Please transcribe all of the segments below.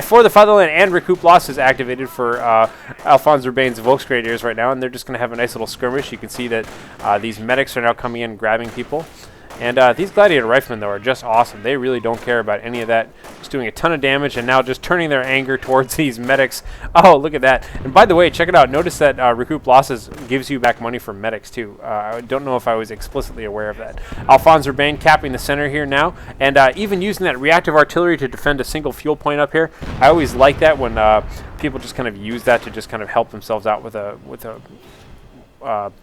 for the fatherland, and recoup losses activated for AlfonsRebane's Volksgrenadiers right now, and they're just going to have a nice little skirmish. You can see that these medics are now coming in, grabbing people. And these Gladiator Riflemen, though, are just awesome. They really don't care about any of that. Just doing a ton of damage and now just turning their anger towards these medics. Oh, look at that. And by the way, check it out. Notice that recoup losses gives you back money from medics, too. I don't know if I was explicitly aware of that. AlfonsRebane capping the center here now. And even using that reactive artillery to defend a single fuel point up here. I always like that when people just kind of use that to just kind of help themselves out with a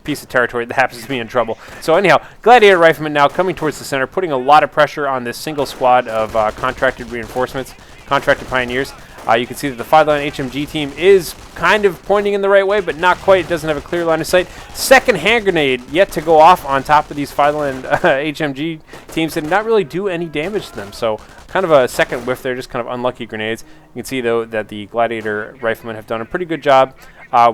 piece of territory that happens to be in trouble. So anyhow, Gladiator Riflemen now coming towards the center, putting a lot of pressure on this single squad of contracted reinforcements, contracted pioneers. You can see that the 5-line HMG team is kind of pointing in the right way, but not quite. It doesn't have a clear line of sight. Second hand grenade yet to go off on top of these 5-line HMG teams and not really do any damage to them. So kind of a second whiff there, just kind of unlucky grenades. You can see, though, that the Gladiator Riflemen have done a pretty good job.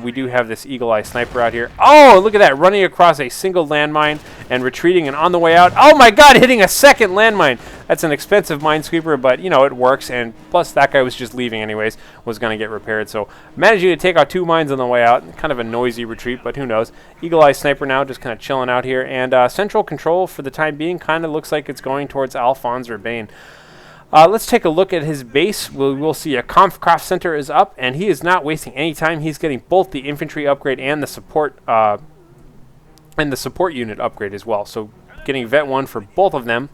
We do have this Eagle Eye Sniper out here. Oh, look at that, running across a single landmine and retreating and on the way out. Oh my god, hitting a second landmine. That's an expensive minesweeper, but, you know, it works. And plus, that guy was just leaving anyways, was going to get repaired. So managing to take out 2 mines on the way out. Kind of a noisy retreat, but who knows. Eagle Eye Sniper now just kind of chilling out here. And central control for the time being kind of looks like it's going towards AlfonsRebane. Let's take a look at his base. We'll see a Kampfkraft Center is up, and he is not wasting any time. He's getting both the infantry upgrade and the support unit upgrade as well. So getting Vet 1 for both of them.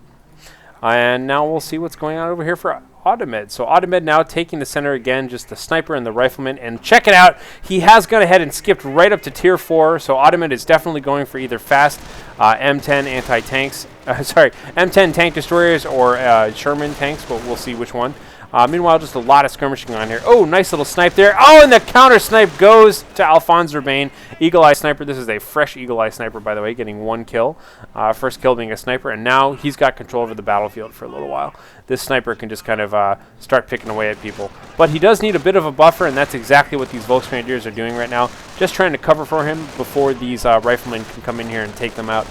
And now we'll see what's going on over here for Audemed. So Audemed now taking the center again, just the sniper and the rifleman. And check it out, he has gone ahead and skipped right up to tier 4. So Audemed is definitely going for either fast M10 anti-tanks, M10 tank destroyers or Sherman tanks, but we'll see which one. Meanwhile, just a lot of skirmishing on here. Oh, nice little snipe there. Oh, and the counter snipe goes to AlfonsRebane. Eagle Eye Sniper. This is a fresh Eagle Eye Sniper, by the way, getting 1 kill. First kill being a sniper, and now he's got control over the battlefield for a little while. This sniper can just kind of start picking away at people. But he does need a bit of a buffer, and that's exactly what these Volksgrenadiers are doing right now. Just trying to cover for him before these riflemen can come in here and take them out.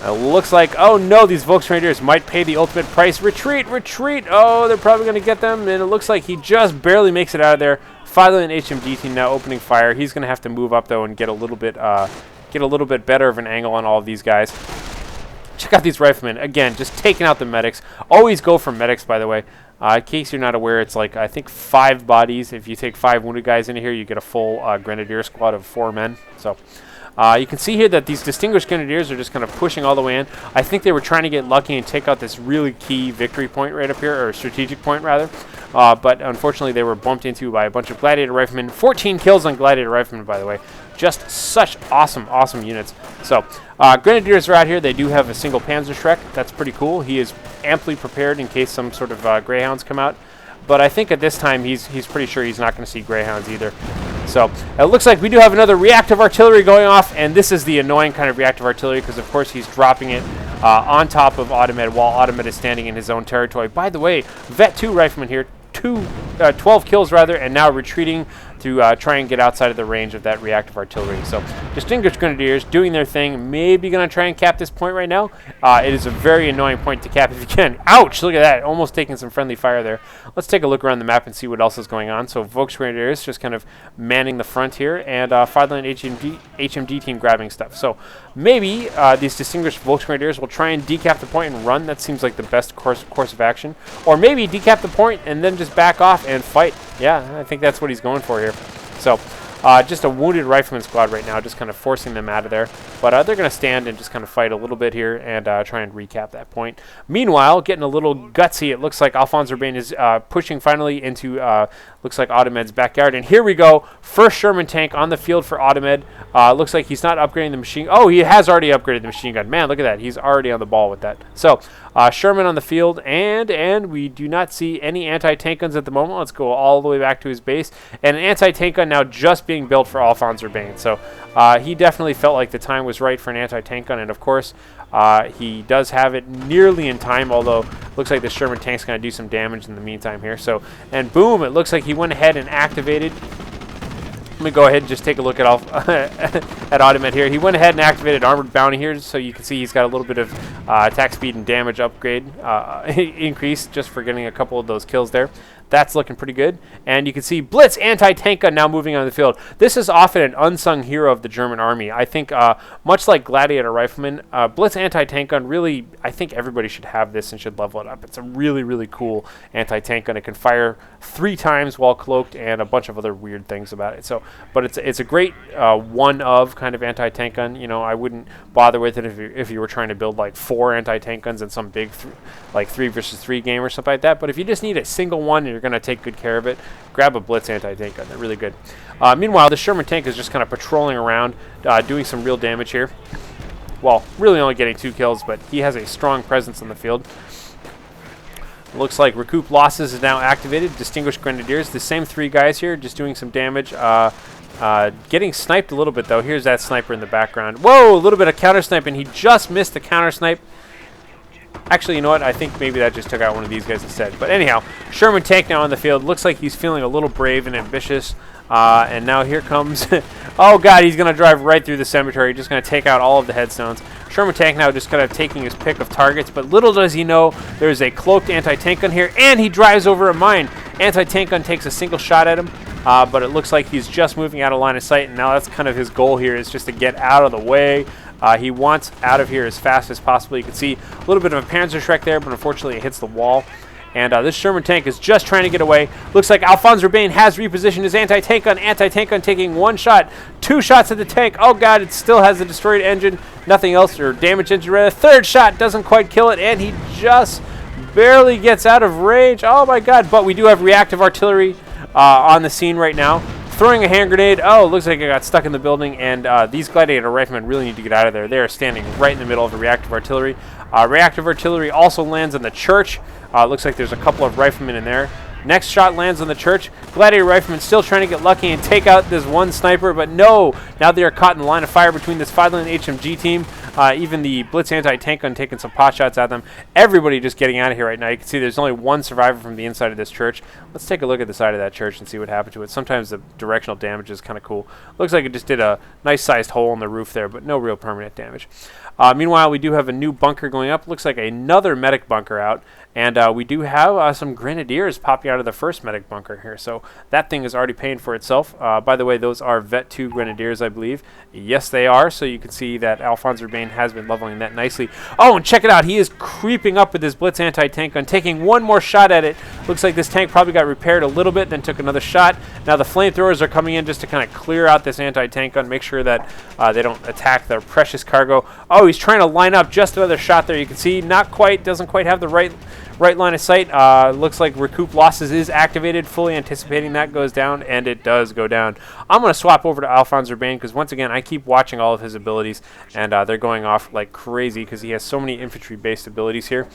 Looks like, oh no, these Volksgrenadiers might pay the ultimate price. Retreat, retreat! Oh, they're probably going to get them, and it looks like he just barely makes it out of there. 5-line HMG team now opening fire. He's going to have to move up, though, and get a little bit better of an angle on all of these guys. Check out these riflemen. Again, just taking out the medics. Always go for medics, by the way. In case you're not aware, it's like, I think, 5 bodies. If you take 5 wounded guys into here, you get a full Grenadier squad of 4 men. So you can see here that these Distinguished Grenadiers are just kind of pushing all the way in. I think they were trying to get lucky and take out this really key victory point right up here, or strategic point, rather. But unfortunately, they were bumped into by a bunch of Gladiator Riflemen. 14 kills on Gladiator Riflemen, by the way. Just such awesome, awesome units. So, Grenadiers are out here. They do have a single Panzerschreck. That's pretty cool. He is amply prepared in case some sort of Greyhounds come out. But I think at this time, he's pretty sure he's not going to see Greyhounds either. So it looks like we do have another reactive artillery going off, and this is the annoying kind of reactive artillery because, of course, he's dropping it on top of Audemed while Audemed is standing in his own territory. By the way, Vet 2 Rifleman here, 12 kills rather, and now retreating to try and get outside of the range of that reactive artillery. So Distinguished Grenadiers doing their thing, maybe going to try and cap this point right now. It is a very annoying point to cap if you can. Ouch, look at that, almost taking some friendly fire there. Let's take a look around the map and see what else is going on. So Volksgrenadiers just kind of manning the front here, and 5-line HMG team grabbing stuff. So maybe these Distinguished Volksgrenadiers will try and decap the point and run. That seems like the best course of action. Or maybe decap the point and then just back off and fight. Yeah, I think that's what he's going for here. So, just a wounded rifleman squad right now, just kind of forcing them out of there. But they're going to stand and just kind of fight a little bit here and try and recap that point. Meanwhile, getting a little gutsy, it looks like AlfonsRebane is pushing finally into, looks like Audemed's backyard. And here we go, first Sherman tank on the field for Audemed. Looks like he's not upgrading the machine. Oh, he has already upgraded the machine gun. Man, look at that. He's already on the ball with that. So, Sherman on the field, and we do not see any anti-tank guns at the moment. Let's go all the way back to his base. And an anti-tank gun now just being built for AlfonsRebane. So he definitely felt like the time was right for an anti-tank gun, and of course he does have it nearly in time, although looks like the Sherman tank's going to do some damage in the meantime here. So, and boom, it looks like he went ahead and activated Let me go ahead and just take a look at at Audemed here. He went ahead and activated Armored Bounty here, so you can see he's got a little bit of attack speed and damage upgrade increase just for getting a couple of those kills there. That's looking pretty good. And you can see Blitz anti-tank gun now moving on the field. This is often an unsung hero of the German army. I think much like Gladiator Rifleman, Blitz anti-tank gun really, I think everybody should have this and should level it up. It's a really, really cool anti-tank gun. It can fire 3 times while cloaked and a bunch of other weird things about it. So, but it's a great one of kind of anti-tank gun. You know, I wouldn't bother with it if you were trying to build like 4 anti-tank guns in some big like 3 versus 3 game or something like that. But if you just need a single one and you're going to take good care of it, grab a Blitz anti-tank gun. They're really good. Meanwhile, the Sherman tank is just kind of patrolling around, doing some real damage here. Well, really only getting 2 kills, but he has a strong presence on the field. Looks like Recoup Losses is now activated. Distinguished Grenadiers, the same 3 guys here, just doing some damage. Getting sniped a little bit, though. Here's that sniper in the background. Whoa, a little bit of counter sniping. He just missed the counter snipe. Actually, you know what? I think maybe that just took out one of these guys instead. But anyhow, Sherman tank now on the field. Looks like he's feeling a little brave and ambitious. And now here comes... oh, God, he's going to drive right through the cemetery. Just going to take out all of the headstones. Sherman tank now just kind of taking his pick of targets. But little does he know, there's a cloaked anti-tank gun here. And he drives over a mine. Anti-tank gun takes a single shot at him. But it looks like he's just moving out of line of sight. And now that's kind of his goal here, is just to get out of the way. He wants out of here as fast as possible. You can see a little bit of a Panzerschreck there, but unfortunately it hits the wall. And this Sherman tank is just trying to get away. Looks like AlfonsRebane has repositioned his anti-tank gun. Anti-tank gun taking 1 shot, 2 shots at the tank. Oh, God, it still has a destroyed engine. Nothing else, or damaged engine rather. 3rd shot doesn't quite kill it, and he just barely gets out of range. Oh, my God. But we do have reactive artillery on the scene right now. Throwing a hand grenade. Oh, looks like I got stuck in the building, and these Gladiator Riflemen really need to get out of there. They are standing right in the middle of the reactive artillery. Reactive artillery also lands on the church. Looks like there's a couple of riflemen in there. Next shot lands on the church. Gladiator Riflemen still trying to get lucky and take out this one sniper, but no! Now they are caught in the line of fire between this Fideland HMG team. Even the Blitz anti-tank gun taking some pot shots at them. Everybody just getting out of here right now. You can see there's only 1 survivor from the inside of this church. Let's take a look at the side of that church and see what happened to it. Sometimes the directional damage is kind of cool. Looks like it just did a nice sized hole in the roof there, but no real permanent damage. Meanwhile, we do have a new bunker going up. Looks like another medic bunker out. And we do have some Grenadiers popping out of the first medic bunker here. So that thing is already paying for itself. By the way, those are Vet 2 Grenadiers, I believe. Yes, they are. So you can see that AlfonsRebane has been leveling that nicely. Oh, and check it out. He is creeping up with his Blitz anti-tank gun, taking 1 more shot at it. Looks like this tank probably got repaired a little bit, then took another shot. Now the flamethrowers are coming in just to kind of clear out this anti-tank gun, make sure that they don't attack their precious cargo. Oh, he's trying to line up just another shot there. You can see not quite, doesn't quite have the right line of sight. Looks like Recoup Losses is activated, fully anticipating that goes down, and it does go down. I'm going to swap over to AlfonsRebane because, once again, I keep watching all of his abilities, and they're going off like crazy because he has so many infantry-based abilities here.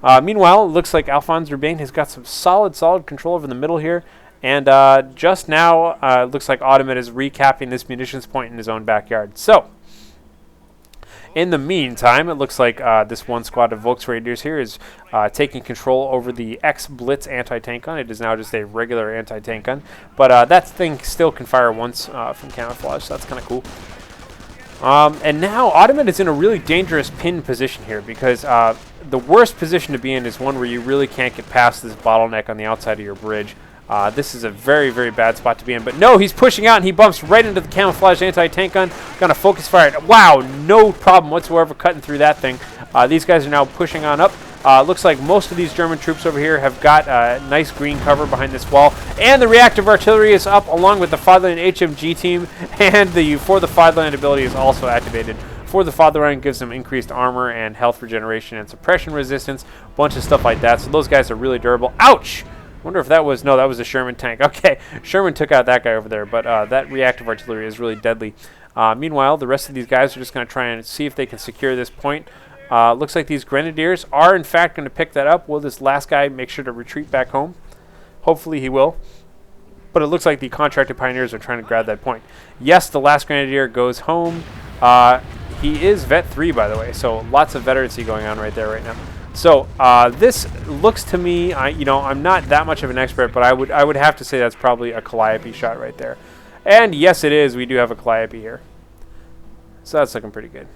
Meanwhile, it looks like AlfonsRebane has got some solid control over the middle here, and just now, it looks like Audemed is recapping this munitions point in his own backyard. So, in the meantime, it looks like this one squad of Volksraiders here is taking control over the X-Blitz anti-tank gun. It is now just a regular anti-tank gun. But that thing still can fire once from camouflage, so that's kind of cool. And now Audemed is in a really dangerous pin position here because the worst position to be in is one where you really can't get past this bottleneck on the outside of your bridge. This is a very, very bad spot to be in. But no, he's pushing out, and he bumps right into the camouflage anti-tank gun. Gonna focus fire it. Wow, no problem whatsoever cutting through that thing. These guys are now pushing on up. Looks like most of these German troops over here have got nice green cover behind this wall. And the reactive artillery is up along with the Fideland HMG team. And the For the Fideland ability is also activated. For the Fatherland gives them increased armor and health regeneration and suppression resistance. A bunch of stuff like that. So those guys are really durable. Ouch! Wonder if that was... No, that was a Sherman tank. Okay, Sherman took out that guy over there, but that reactive artillery is really deadly. Meanwhile, the rest of these guys are just going to try and see if they can secure this point. Looks like these Grenadiers are, in fact, going to pick that up. Will this last guy make sure to retreat back home? Hopefully he will. But it looks like the contracted Pioneers are trying to grab that point. Yes, the last Grenadier goes home. He is Vet 3, by the way, so lots of veterancy going on right there right now. So this looks to me, I'm not that much of an expert, but I would have to say that's probably a Calliope shot right there. And yes, it is. We do have a Calliope here. So that's looking pretty good.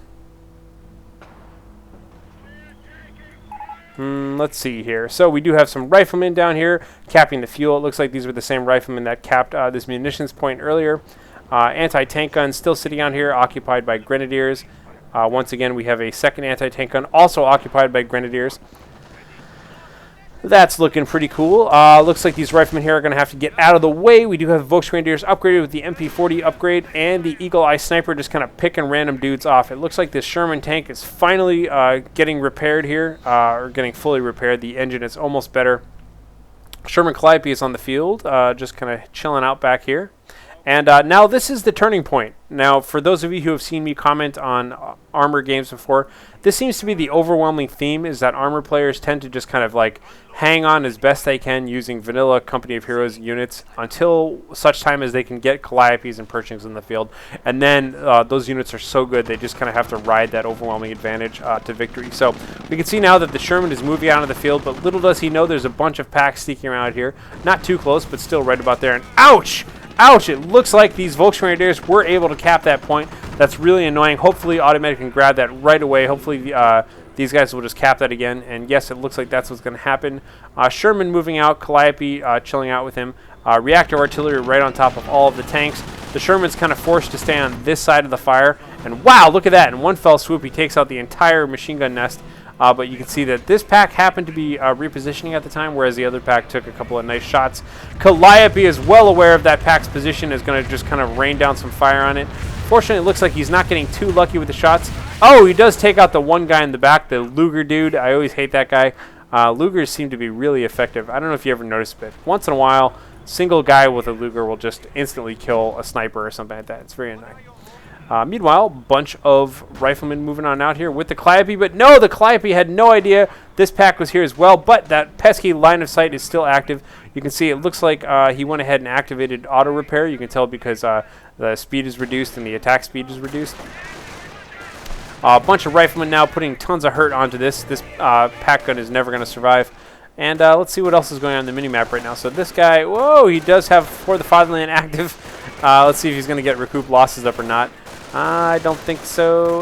Let's see here. So we do have some riflemen down here capping the fuel. It looks like these were the same riflemen that capped this munitions point earlier. Anti-tank gun still sitting on here, occupied by grenadiers. Once again, we have a second anti-tank gun, also occupied by grenadiers. That's looking pretty cool. Looks like these riflemen here are going to have to get out of the way. We do have Volksgrenadiers upgraded with the MP40 upgrade, and the Eagle Eye Sniper just kind of picking random dudes off. It looks like this Sherman tank is finally getting repaired here, or getting fully repaired. The engine is almost better. Sherman Calliope is on the field, just kind of chilling out back here. And now this is the turning point. Now, for those of you who have seen me comment on armor games before, this seems to be the overwhelming theme, is that armor players tend to just kind of like hang on as best they can using vanilla Company of Heroes units until such time as they can get Calliopes and Pershings in the field. And then those units are so good, they just kind of have to ride that overwhelming advantage to victory. So we can see now that the Sherman is moving out of the field, but little does he know there's a bunch of packs sneaking around here. Not too close, but still right about there. And ouch! Ouch! It looks like these Volksgrenadiers were able to cap that point. That's really annoying. Hopefully Audemed can grab that right away. Hopefully these guys will just cap that again. And yes, it looks like that's what's going to happen. Sherman moving out. Calliope chilling out with him. Reactive artillery right on top of all of the tanks. The Sherman's kind of forced to stay on this side of the fire. And wow, look at that. In one fell swoop, he takes out the entire machine gun nest. But you can see that this pack happened to be repositioning at the time, whereas the other pack took a couple of nice shots. Calliope is well aware of that pack's position, is going to just kind of rain down some fire on it. Fortunately, it looks like he's not getting too lucky with the shots. Oh, he does take out the one guy in the back, the Luger dude. I always hate that guy. Lugers seem to be really effective. I don't know if you ever noticed, but once in a while, single guy with a Luger will just instantly kill a sniper or something like that. It's very annoying. Meanwhile, bunch of riflemen moving on out here with the Calliope, but no, the Calliope had no idea this pack was here as well, but that pesky line of sight is still active. You can see it looks like he went ahead and activated auto repair. You can tell because the speed is reduced and the attack speed is reduced. A bunch of riflemen now putting tons of hurt onto this. This pack gun is never going to survive. And let's see what else is going on in the minimap right now. So this guy, whoa, he does have For the Fatherland active. Let's see if he's going to get recoup losses up or not. I don't think so.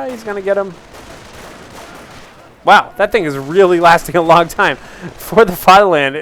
He's going to get him. Wow, that thing is really lasting a long time. For the Fatherland.